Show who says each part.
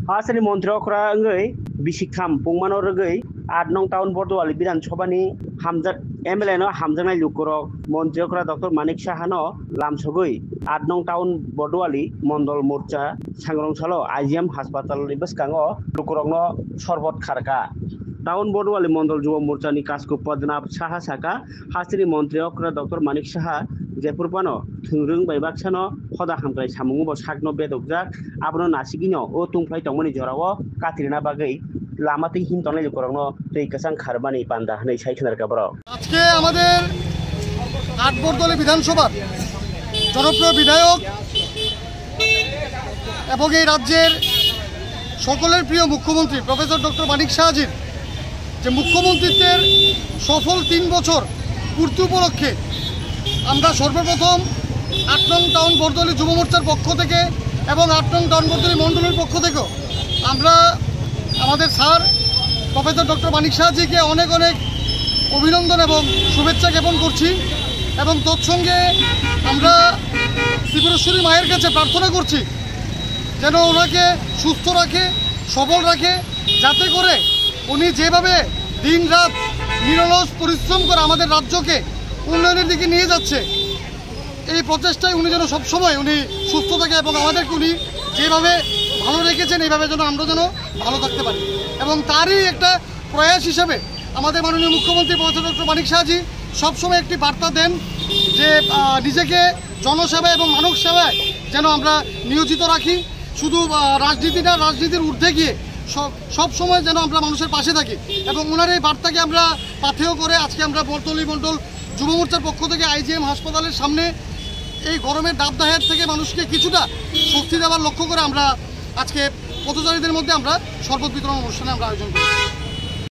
Speaker 1: हासनि मन्त्री अखरा ओंगै बिसिखाम पुंमानो रगै 8 नং town बरदवाली विधानसभानि हामजा MLA no हामजानाय लुकरक मन्त्री अखरा डॉक्टर मानिक साहानो लामसगै 8 नং टाउन बरदवाली मंडल मोर्चा सांग्रंसालो आइजिएम हासपाताल बसकांगो लुकरकनो सरबत खारका टाउन बरदवाली मंडल युवा मोर्चानि कासको पदनाभ साहा साका हासनि मन्त्री अखरा डॉक्टर मानिक साहा जेपुरपानो थुंरों बायबाक्सानो खदा हामग्राय सामुंगो सागनो बेदकजाक आबनो नासिगिनो ओ तुंफ्लाय तंमनि जरावो कातिरना बागै लामाते हिमतनाय लुकरकनो दैकासां खारबानि बान्दा हनै साइखनार गाबरो
Speaker 2: আজকে আমাদের 8 বরদলি বিধানসভার জনপ্রিয় বিধায়ক এবং এই রাজ্যের সকলের প্রিয় মুখ্যমন্ত্রী প্রফেসর ডক্টর মানিক সাহাজির যে মুখ্যমন্ত্রীত্বের সফল 3 বছর পূর্তি উপলক্ষে আমরা সর্বপ্রথম 8 নং টাউন বরদলি যুব মোর্চার পক্ষ থেকে এবং 8 নং টাউন বরদলি মণ্ডলের পক্ষ থেকে আমরা আমাদের স্যার প্রফেসর ডক্টর মানিক সাহাজিকে অনেক অনেক অভিনন্দন এবং শুভেচ্ছা জ্ঞাপন করছি এবং তৎসঙ্গে আমরা ত্রিপুরেশ্বরী মায়ের কাছে প্রার্থনা করছি যেন ওনাকে সুস্থ রাখে সবল রাখে যাতে করে উনি যেভাবে দিন রাত নিরলস পরিশ্রম করে আমাদের রাজ্যকে উন্নয়নের দিকে নিয়ে যাচ্ছে এই প্রচেষ্টায় উনি যেন সবসময় উনি সুস্থ থাকে এবং আমাদেরকে উনি যেভাবে ভালো রেখেছেন এইভাবে যেন আমরা যেন ভালো থাকতে পারি এবং তারই একটা প্রয়াস হিসেবে আমাদের মাননীয় মুখ্যমন্ত্রী প্রফেসর ডক্টর মানিক সাহাজি সবসময় একটি বার্তা দেন যে নিজেকে জনসেবা এবং মানব সেবায় যেন আমরা নিয়োজিত রাখি শুধু রাজনীতি না রাজনীতির ঊর্ধ্বে গিয়ে সব সময় যেন আমরা মানুষের পাশে থাকি এবং ওনার এই বার্তাকে আমরা পাথেয় করে আজকে আমরা বরদলি মণ্ডল যুব মোর্চার পক্ষ থেকে আইজিএম হাসপাতালের সামনে এই গরমের দাবদাহের থেকে মানুষকে কিছুটা স্বস্তি দেওয়ার লক্ষ্য করে আমরা আজকে পথচারীদের মধ্যে আমরা শরবত বিতরণ অনুষ্ঠানে আমরা আয়োজন করেছি।